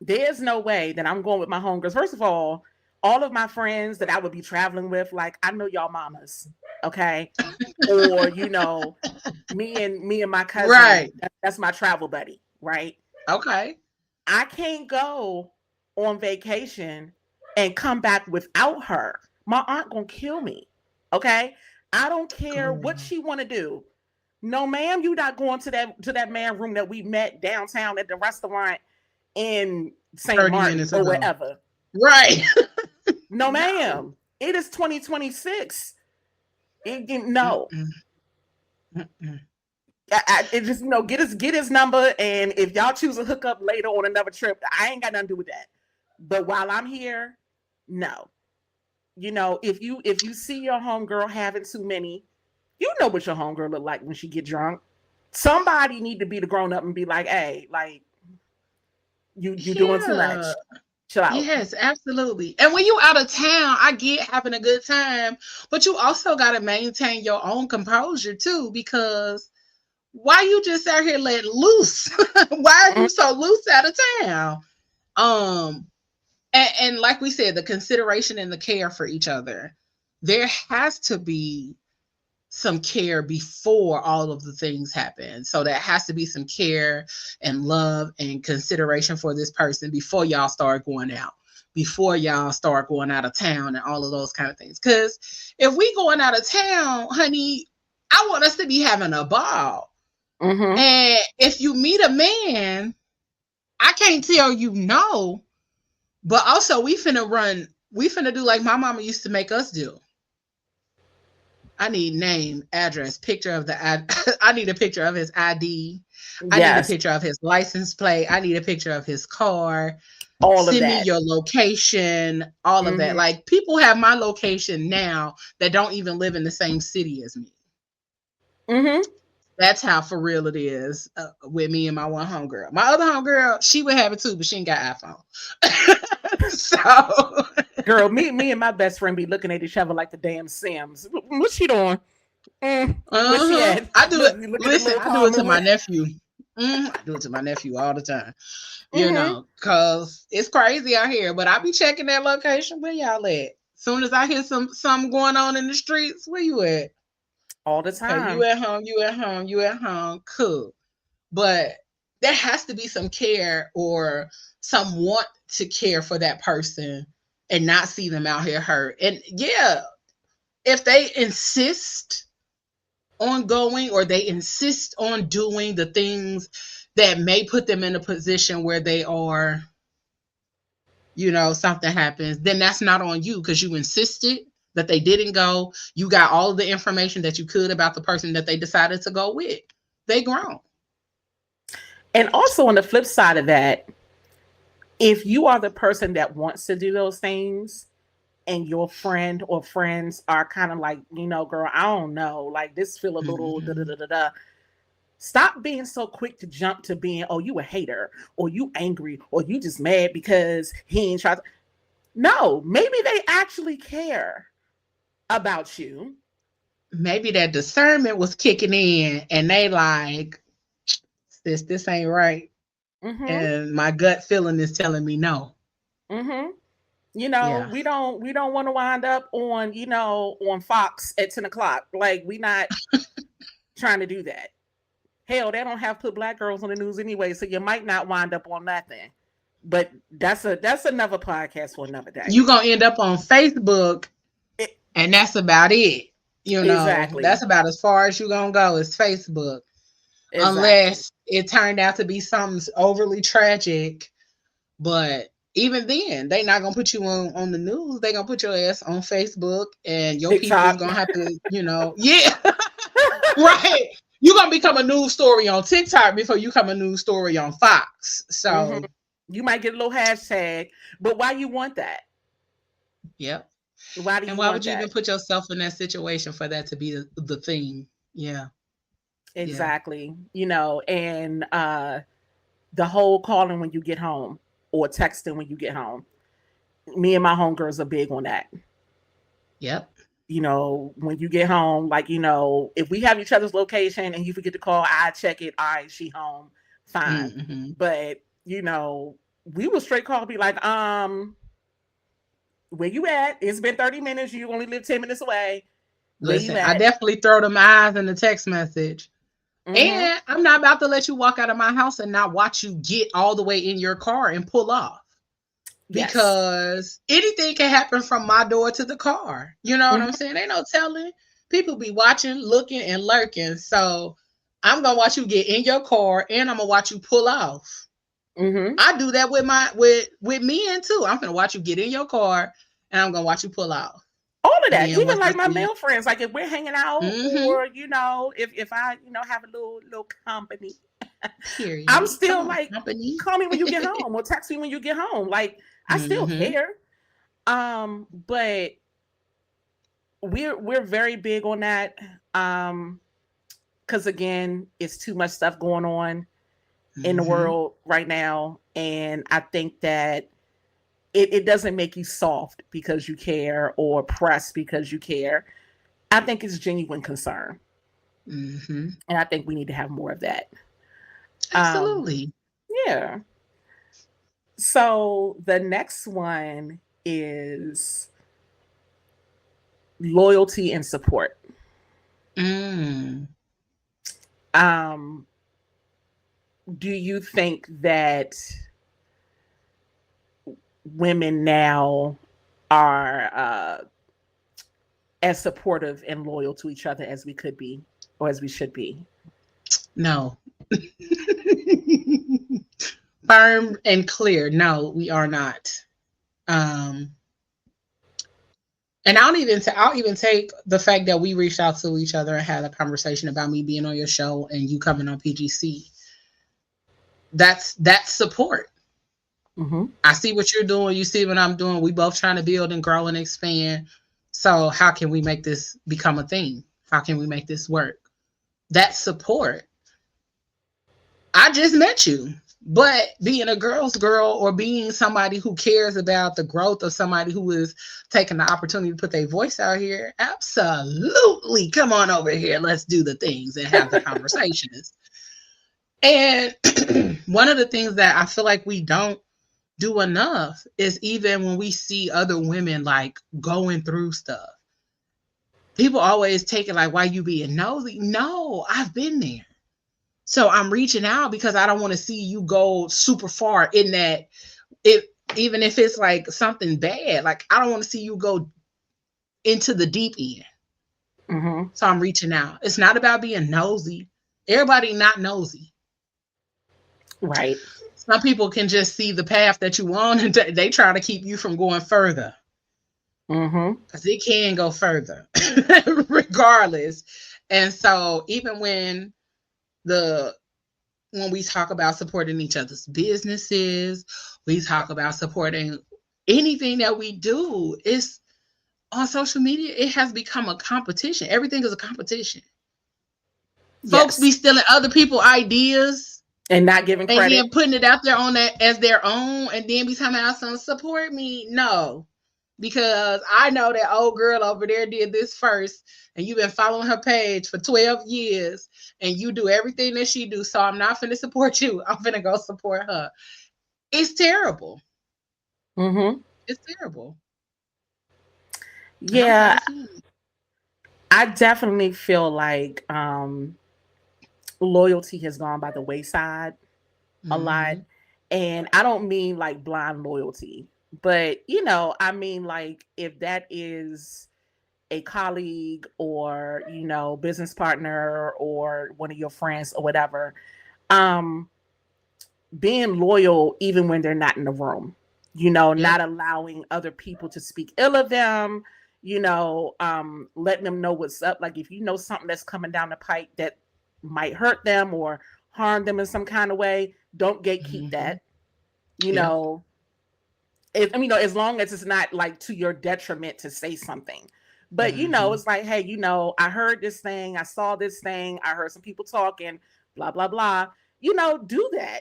there's no way that I'm going with my homegirls. First of all, all of my friends that I would be traveling with, like I know y'all mamas, okay? Or me and my cousin, Right. that's my travel buddy, right? Okay. I can't go on vacation and come back without her. My aunt gonna kill me. Okay? I don't care what Girl. she wanna do. No, ma'am, you not going to that man room that we met downtown at the restaurant in St. 30 Martin minutes or ago. wherever. Right. No, No. ma'am. It is 2026. No. Mm-mm. Mm-mm. It just get his number, and if y'all choose to hook up later on another trip, I ain't got nothing to do with that. But while I'm here, no. If you see your homegirl having too many, you know what your homegirl look like when she get drunk. Somebody need to be the grown up and be like, hey, like you doing too Yeah. much. Chill out. Yes, absolutely. And when you out of town, I get having a good time, but you also got to maintain your own composure too, because why you just out here let loose? Why are Mm, you so loose out of town? Um, and like we said, the consideration and the care for each other. There has to be some care before all of the things happen. So there has to be some care and love and consideration for this person before y'all start going out, before y'all start going out of town and all of those kind of things. Because if we going out of town, honey, I want us to be having a ball. mm-hmm. And if you meet a man, I can't tell you no, but also we finna do like my mama used to make us do. I need name, address, picture of the I need a picture of his ID. I need a Yes, picture of his license plate. I need a picture of his car. all of Send me that. your location, all of that. Mm-hmm. Like people have my location now that don't even live in the same city as me. Mm-hmm. That's how for real it is with me and my one homegirl. My other homegirl, she would have it too, but she ain't got iPhone. So, Girl, me and my best friend be looking at each other like the damn Sims. What she doing? Where she at? I do it. Look at the Listen, little I do car it to my moving. nephew. I do it to my nephew all the time. Mm-hmm. Cause it's crazy out here. But I be checking that location. Where y'all at? Soon as I hear something going on in the streets, where you at? All the Okay, you time. at home, you at home, you at home. Cool. But there has to be some care or some want to care for that person and not see them out here hurt. And yeah, if they insist on going or they insist on doing the things that may put them in a position where they are, something happens, then that's not on you because you insisted that they didn't go. You got all of the information that you could about the person that they decided to go with. They grown. And also on the flip side of that, if you are the person that wants to do those things and your friend or friends are kind of like, girl, I don't know, like this feel a little da da Mm-hmm. da da da. Stop being so quick to jump to being, oh, you a hater, or you angry, or you just mad because he ain't tried. No, maybe they actually care about you. Maybe that discernment was kicking in and they like, this ain't right. Mm-hmm. And my gut feeling is telling me no. Mm-hmm. Yeah. We don't want to wind up on Fox at 10 o'clock. Like we not trying to do that. Hell, they don't have put black girls on the news anyway, so you might not wind up on nothing. But that's another podcast for another day. You gonna end up on Facebook It, and that's about it. exactly. That's about as far as you gonna go is Facebook. Exactly. Unless it turned out to be something overly tragic. But even then, they not gonna put you on the news. They gonna put your ass on Facebook, and your people's TikTok. gonna have to, yeah, right. You're gonna become a news story on TikTok before you become a news story on Fox. Hmm. So, You might get a little hashtag, but why you want that? yep. Why do And you why want would you even that? put yourself in that situation for that to be the thing? Yeah, yeah. Exactly. And the whole calling when you get home or texting when you get home. Me and my homegirls are big on that. Yep. When you get home, like, if we have each other's location and you forget to call, I check it. All right, she home. Fine. Mm-hmm. But, we will straight call, be like, Where you at? It's been 30 minutes. You only live 10 minutes away. Where you Listen, I at? definitely throw them eyes in the text message. Mm-hmm. And I'm not about to let you walk out of my house and not watch you get all the way in your car and pull off. Yes. Because anything can happen from my door to the car. You know what I'm Mm-hmm. saying? Ain't no telling. People be watching, looking, and lurking. So I'm gonna watch you get in your car and I'm gonna watch you pull off. Mm-hmm. I do that with with men too. I'm gonna watch you get in your car and I'm gonna watch you pull off. All of And that. then Even once I like my see, male friends, like if we're hanging out mm-hmm, or, if I, have a little company, I'm period. Come still on, like, company. call me when you get home or text me when you get home. Like, I still Mm-hmm. care. But we're very big on that. Because again, it's too much stuff going on in the Mm-hmm. world right now. And I think that it doesn't make you soft because you care or pressed because you care. I think it's genuine concern. Mm-hmm. And I think we need to have more of that. Um, Absolutely. yeah. So the next one is loyalty and support. Mm. Um, do you think that women now are as supportive and loyal to each other as we could be or as we should be? No. Firm and clear. No, we are not. Um, and I'll even take the fact that we reached out to each other and had a conversation about me being on your show and you coming on PGC. That's support. Mm-hmm. I see what you're doing. You see what I'm doing. We both trying to build and grow and expand. So how can we make this become a thing? How can we make this work? That's support. I just met you. But being a girl's girl or being somebody who cares about the growth of somebody who is taking the opportunity to put their voice out here, absolutely. Come on over here. Let's do the things and have the conversations. And one of the things that I feel like we don't do enough is even when we see other women like going through stuff, people always take it like, why you being nosy? No, I've been there. So I'm reaching out because I don't want to see you go super far in that. If even if it's like something bad, like I don't want to see you go into the deep end. Mm-hmm. So I'm reaching out. It's not about being nosy. Everybody not nosy. Right. Some people can just see the path that you on and they try to keep you from going further Mm-hmm. because it can go further regardless. And so even the when we talk about supporting each other's businesses, we talk about supporting anything that we do. It's on social media, it has become a competition. Everything is a competition. Folks Yes. be stealing other people's ideas And not giving and credit. then putting it out there on that as their own and then be talking about some support me. No. Because I know that old girl over there did this first and you've been following her page for 12 years and you do everything that she do. So I'm not finna support you. I'm finna go support her. It's terrible. Mm-hmm. It's terrible. And I'm not Yeah, a fan. I definitely feel like loyalty has gone by the wayside a lot. Mm-hmm. And I don't mean like blind loyalty, but I mean like if that is a colleague or, business partner or one of your friends or whatever, um, being loyal even when they're not in the room, Yep. not allowing other people to speak ill of them, letting them know what's up. Like if you know something that's coming down the pipe that might hurt them or harm them in some kind of way, don't gatekeep Mm-hmm. that. You Yep. know, as long as it's not like to your detriment to say something. But Mm-hmm. it's like, hey, I heard this thing, I saw this thing, I heard some people talking, blah blah blah. Do that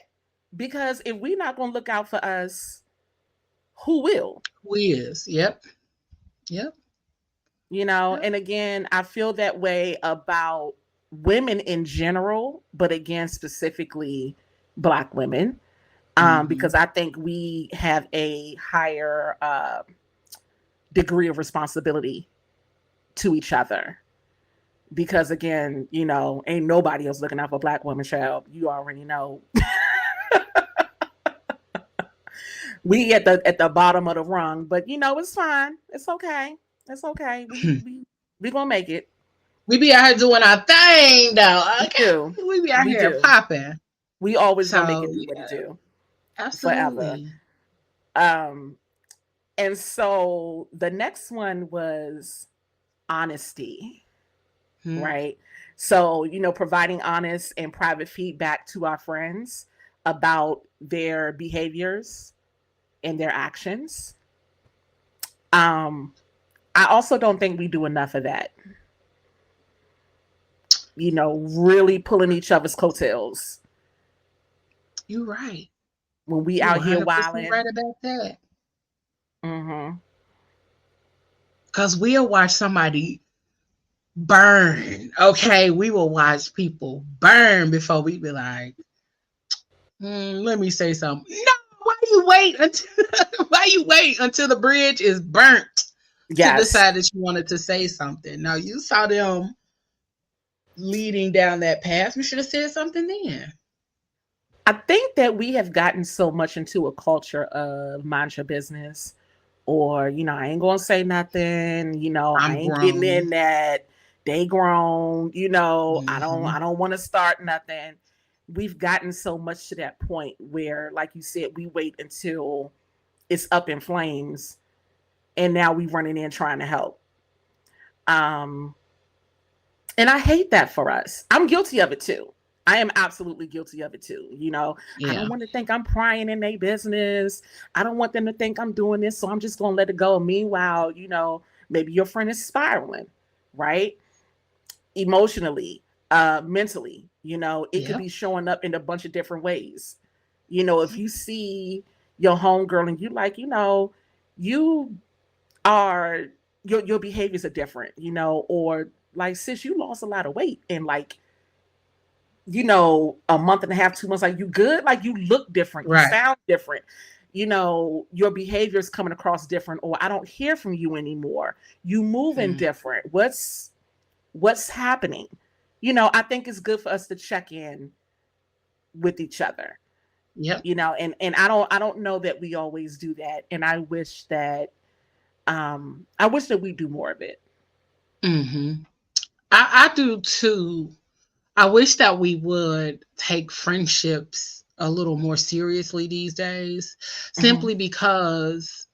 because if we're not going to look out for us, who will? Who is? Yep. Yep. Yep. And again, I feel that way about women in general, but again, specifically Black women, Mm-hmm. because I think we have a higher degree of responsibility to each other. Because again, ain't nobody else looking out for Black women, child. You already know. We at the bottom of the rung, but it's fine. It's okay. It's okay. We gonna make it. We be out here doing our thing, though. We Okay, do. we be out We here do. popping. We always gonna make So it do what it yeah, do forever. absolutely. Um, and so the next one was honesty, Hmm. right? So, providing honest and private feedback to our friends about their behaviors and their actions. Um, I also don't think we do enough of that. Really pulling each other's coattails You're right. when we You're out here 100% wilding. right about that. Mm-hmm. Because we'll watch somebody burn. Okay, we will watch people burn before we be like, let me say something. No, why you wait until why you wait until the bridge is burnt to Yes. decide that you wanted to say something? Now you saw them leading down that path. You should have said something then. I think that we have gotten so much into a culture of mind your business, or I ain't gonna say nothing, I I'm ain't getting grown. in that. They grown, I don't Hmm. I don't want to start nothing. We've gotten so much to that point where, like you said, we wait until it's up in flames, and now we running in trying to help. Um, and I hate that for us. I'm guilty of it too. I am absolutely guilty of it too. I don't Yeah. want to think I'm prying in their business. I don't want them to think I'm doing this, so I'm just gonna let it go. Meanwhile, maybe your friend is spiraling, right? Emotionally, mentally. It could Yep. be showing up in a bunch of different ways. If you see your homegirl and you like, you are your behaviors are different, or like, sis, you lost a lot of weight in like, a month and a half, 2 months. Like, you good? Like, you look different, you Right. sound different, your behaviors coming across different, or I don't hear from you anymore. You moving Mm. different. What's happening? I think it's good for us to check in with each other. Yep. And I don't know that we always do that. And I wish that we do more of it. Hmm. I do too. I wish that we would take friendships a little more seriously these days, Hmm. simply because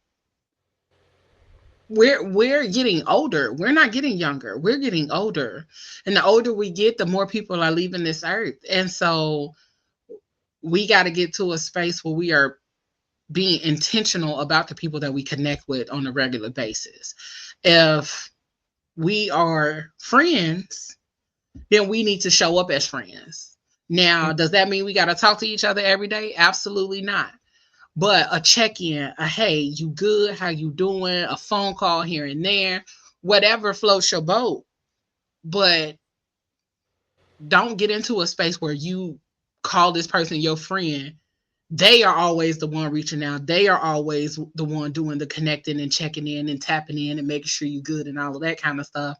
we're getting older. We're not getting younger. We're getting older. And the older we get, the more people are leaving this earth. And so we got to get to a space where we are being intentional about the people that we connect with on a regular basis. If we are friends, then we need to show up as friends. Now, does that mean we got to talk to each other every day? Absolutely not. But a check-in, a hey, you good? How you doing? A phone call here and there, whatever floats your boat. But don't get into a space where you call this person your friend. They are always the one reaching out. They are always the one doing the connecting and checking in and tapping in and making sure you good and all of that kind of stuff.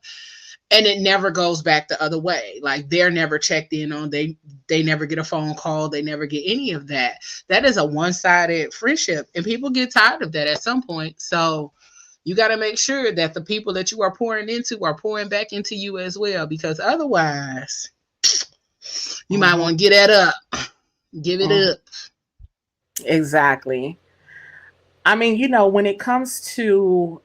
And it never goes back the other way. Like, they're never checked in on. They never get a phone call. They never get any of that. That is a one-sided friendship, and people get tired of that at some point. So you got to make sure that the people that you are pouring into are pouring back into you as well, because otherwise you might Hmm. want to get that up, give it Hmm. up. Exactly. I mean, when it comes to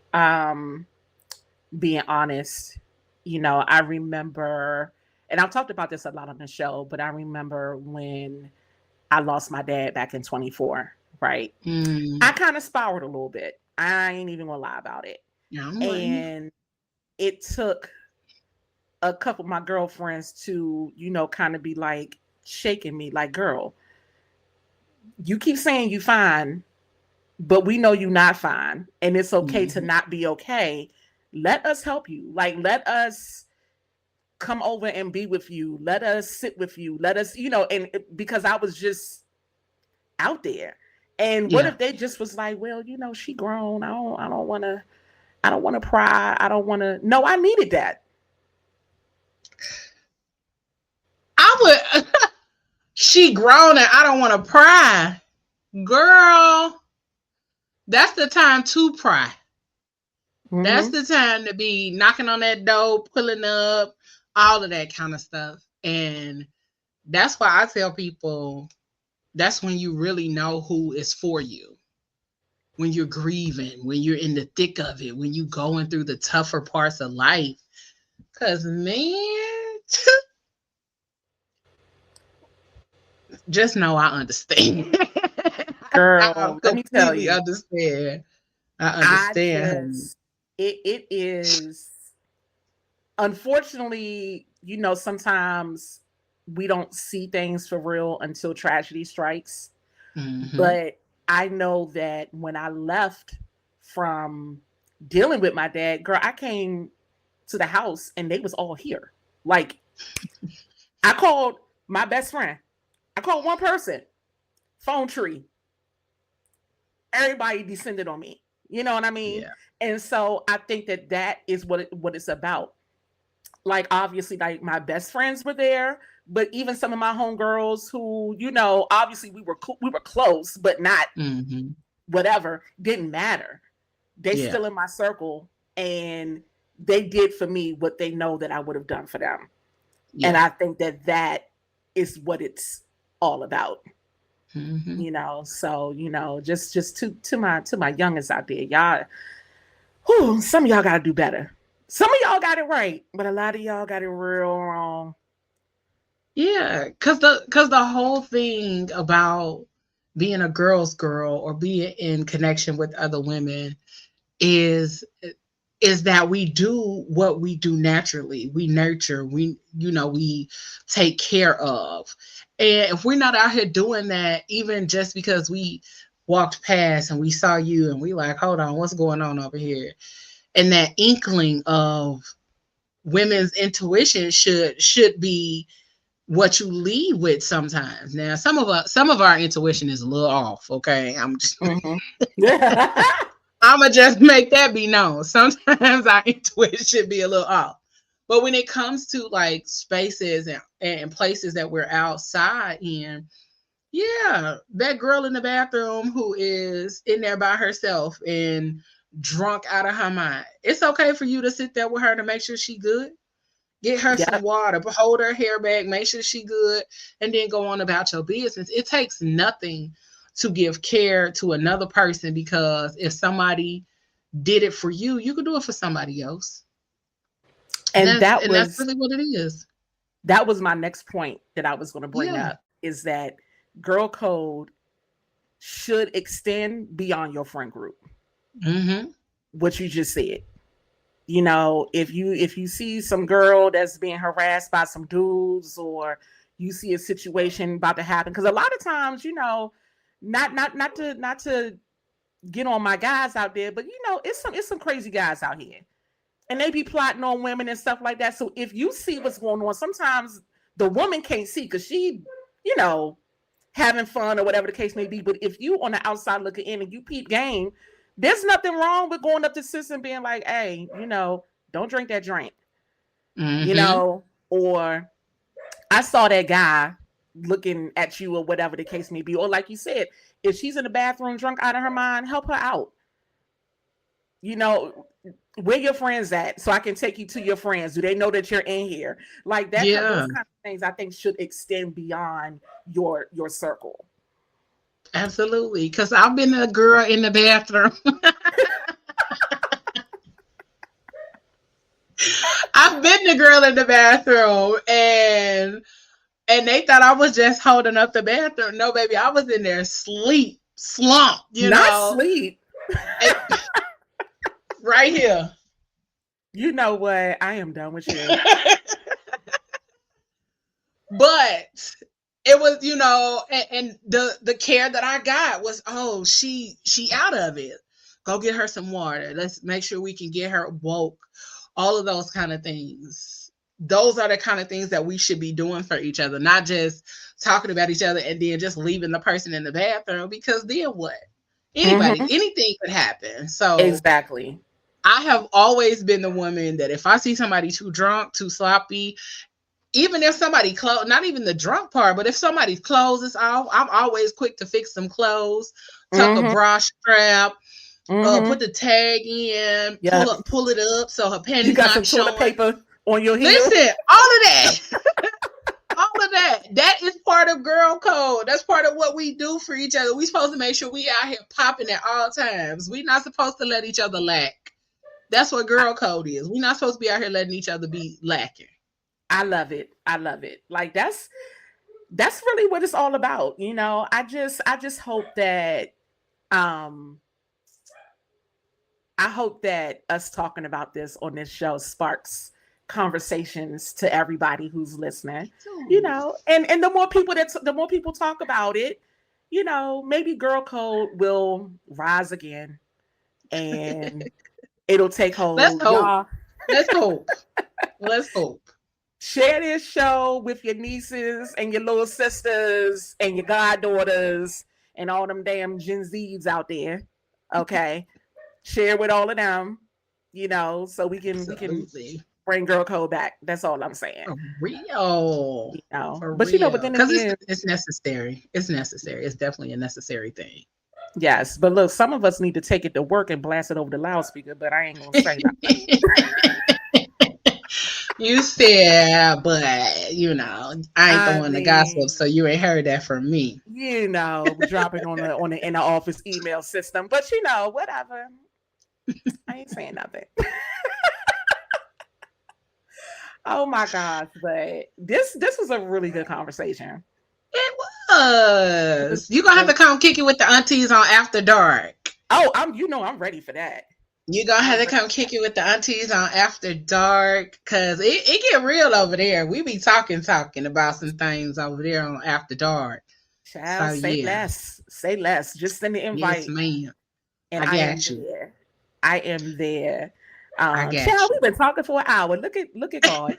being honest, I remember, and I've talked about this a lot on the show, but I remember when I lost my dad back in 24, right? I Mm, kind of spiraled a little bit. I ain't even gonna lie about it. yeah, I don't blame you. And it took a couple of my girlfriends to, kind of be like shaking me, like, girl, you keep saying you fine, but we know you not fine. And it's okay to Mm-hmm. not be okay. Let us help you. Like, let us come over and be with you. Let us sit with you. Let us, and because I was just out there. And what Yeah. if they just was like, well, she grown. I don't want to. I don't want to pry. I don't want to. No, I needed that. I would. She grown and I don't want to pry. Girl, that's the time to pry. That's Mm-hmm. the time to be knocking on that door, pulling up, all of that kind of stuff. And that's why I tell people that's when you really know who is for you. When you're grieving, when you're in the thick of it, when you going through the tougher parts of life. Cause man, just know I understand. I Girl, let me tell completely you, understand. I I understand, honey. just it is unfortunately, sometimes we don't see things for real until tragedy strikes. Mm-hmm. But I know that when I left from dealing with my dad, girl, I came to the house and they was all here. Like I called my best friend. I called one person, phone tree. Everybody descended on me. You know what I mean? Yeah. And so I think that that is what it's about. Like obviously, like my best friends were there, but even some of my homegirls who, obviously we were close, but not Mm-hmm. whatever, didn't matter. They Yeah. still in my circle, and they did for me what they know that I would have done for them. And Yeah. I think that that is what it's all about. Mm-hmm. So just to my youngest out there, y'all, whew, some of y'all gotta do better. Some of y'all got it right, but a lot of y'all got it real wrong. Yeah. Cause the whole thing about being a girl's girl or being in connection with other women is is that we do what we do naturally. We nurture, we take care of. And if we're not out here doing that, even just because we walked past and we saw you and we like, hold on, what's going on over here? And that inkling of women's intuition should be what you lead with sometimes. Now, some of our intuition is a little off, okay? Mm-hmm. I'ma just make that be known. Sometimes our intuition be a little off. But when it comes to like spaces and places that we're outside in, yeah, that girl in the bathroom who is in there by herself and drunk out of her mind. It's okay for you to sit there with her to make sure she good. Get her some Yep. water, hold her hair back, make sure she good, and then go on about your business. It takes nothing to give care to another person because if somebody did it for you, you could do it for somebody else. And And that's that and that's was really what it is. that was my next point that I was going to bring Yeah. up is that girl code should extend beyond your friend group. Mm-hmm. What you just said. If you see some girl that's being harassed by some dudes, or you see a situation about to happen, because a lot of times, not to get on my guys out there, but it's some crazy guys out here, and they be plotting on women and stuff like that. So if you see what's going on, sometimes the woman can't see because she, you know, having fun or whatever the case may be. But if you on the outside looking in and you peep game, there's nothing wrong with going up to sis and being like, hey, don't drink that drink, Mm-hmm. or I saw that guy looking at you or whatever the case may be. Or like you said, if she's in the bathroom drunk out of her mind, help her out. You know, where your friends at so I can take you to your friends. Do they know that you're in here? Like that, Yeah, those kind of things I think should extend beyond your circle. absolutely. Cause I've been a girl in the bathroom. I've been the girl in the bathroom and they thought I was just holding up the bathroom. No, baby, I was in there sleep, slump, Not sleep. and right here. You know what? I am done with you. But it was, and the care that I got was, oh, she out of it. Go get her some water. Let's make sure we can get her woke. All of those kind of things. Those are the kind of things that we should be doing for each other, not just talking about each other and then just leaving the person in the bathroom because then what? Mm-hmm. Anything could happen. So Exactly. I have always been the woman that if I see somebody too drunk, too sloppy, even if somebody clothes, not even the drunk part, but if somebody's clothes is off, I'm always quick to fix some clothes, tuck a Mm-hmm. bra strap, Mm-hmm. put the tag in, Yeah. pull it up so her You panties got not some toilet showing. paper on your heel. Listen, all of that. All of that. That is part of girl code. That's part of what we do for each other. We supposed to make sure we out here popping at all times. We not supposed to let each other lack. That's what I, girl code is. We not supposed to be out here letting each other be lacking. I love it. I love it. Like that's really what it's all about. I just hope that um I hope that us talking about this on this show sparks conversations to everybody who's listening. And the more people talk about it, maybe girl code will rise again and it'll take Let's hold. hope. Y'all Let's hope. Let's hope. share this show with your nieces and your little sisters and your goddaughters and all them damn Gen Zs out there. Okay. Share with all of them, so we can Absolutely. bring girl code back. That's all I'm saying. For real. For But but real. then Because again, it's necessary. It's necessary. It's definitely a necessary thing. yes. But look, some of us need to take it to work and blast it over the loudspeaker. But I ain't gonna say nothing. You said, but I ain't the I one to gossip, mean, so you ain't heard that from me. dropping on the inner office email system. But whatever. I ain't saying nothing. Oh my gosh! But this was a really good conversation. It It was was. You gonna have to really. come kick it with the aunties on After Dark. Oh, I'm ready for that. You gonna have I'm to ready come for kick it with the aunties on After Dark, cause it get real over there. We be talking about some things over there on After Dark. So Child, say yeah, less. Say less. Just send the yes, invite ma'am. and I I am got you. there. I am there. I Child, got we've you. been talking for an hour. Look at God.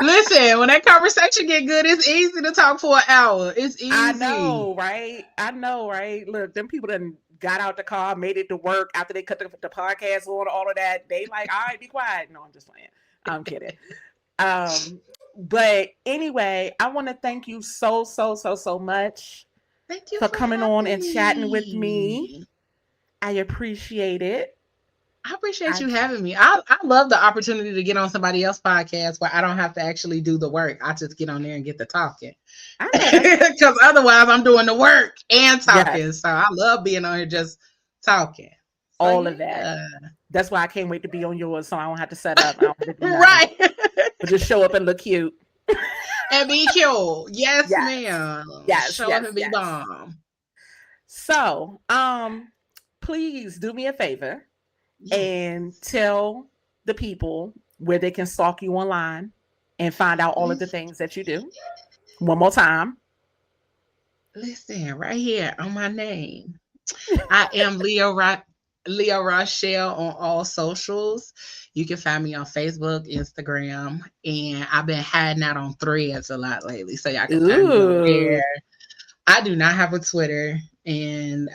Listen, when that conversation get good, it's easy to talk for an hour. It's I easy. know, right? I know, right? Look, them people done got out the car, made it to work after they cut the podcast on, all of that. They like, all right, be quiet. No, I'm just playing. I'm kidding. Um, but anyway, I want to thank you so much Thank you for for coming on having and chatting with me. me. I appreciate it. I appreciate I you having me. I love the opportunity to get on somebody else's podcast where I don't have to actually do the work. I just get on there and get to talking. I know that's right. Because otherwise, I'm doing the work and Yes, talking. So I love being on here just talking. So all of that. yeah. That's why I can't wait to be on yours, so I don't have to set up. I don't have to do nothing, Right. but just show up and look cute. And be cute. Yes, Yes, ma'am. yes, Show up yes, and be yes. bomb. So, please do me a favor and Yes. tell the people where they can stalk you online and find out all of the Listen, things that you do. One more time. listen, right here on my name. I am Leo Rochelle on all socials. You can find me on Facebook, Instagram, and I've been hiding out on Threads a lot lately, so y'all can find me over Ooh. there. I do not have a Twitter and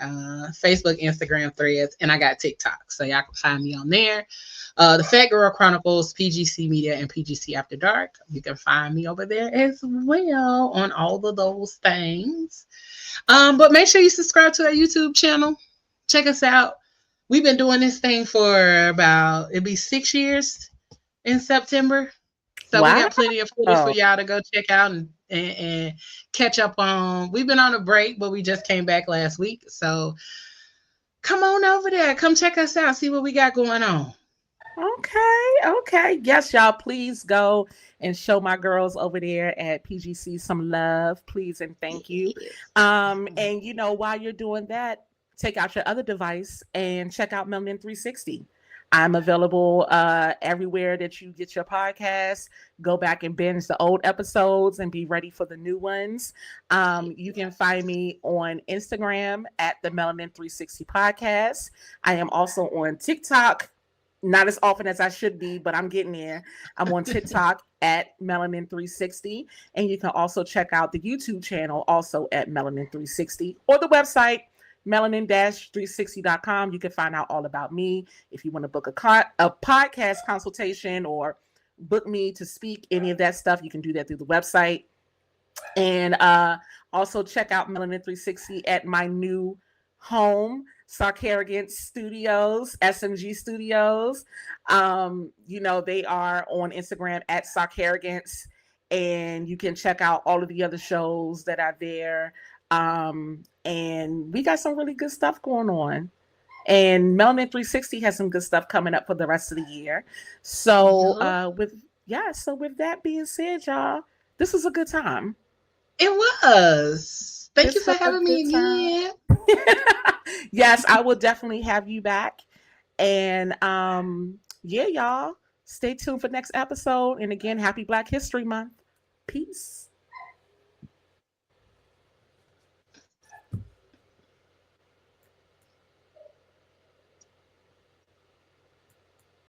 Facebook, Instagram, Threads, and I got TikTok, so y'all can find me on there. The Fat Girl Chronicles, PGC Media, and PGC After Dark. You can find me over there as well on all of those things. But make sure you subscribe to our YouTube channel. Check us out. We've been doing this thing for about it'll be 6 years in September. So we Wow. got plenty of footage for y'all to go check out and catch up on. We've been on a break, but we just came back last week. So come on over there. Come check us out. See what we got going on. Okay. Yes, y'all, please go and show my girls over there at PGC some love, please and thank you. Yes. And while you're doing that, take out your other device and check out Melanin 360. I'm available everywhere that you get your podcast. Go back and binge the old episodes and be ready for the new ones. You can find me on Instagram at the Melanin 360 podcast. I am also on TikTok, not as often as I should be, but I'm getting there. I'm on TikTok at Melanin 360. And you can also check out the YouTube channel also at Melanin 360 or the website melanin-360.com. You can find out all about me. If you want to book a podcast consultation or book me to speak, any of that stuff, you can do that through the website. And also check out Melanin 360 at my new home, Sarcarrogant Studios, SMG Studios. They are on Instagram at Sarcarrogants, and you can check out all of the other shows that are there. And we got some really good stuff going on. And Melanin 360 has some good stuff coming up for the rest of the year. So Yup. with that being said, y'all, this was a good time. It was. Thank you This for was a having good me time. again. Yes, I will definitely have you back. And yeah, y'all, stay tuned for next episode. And again, happy Black History Month. Peace.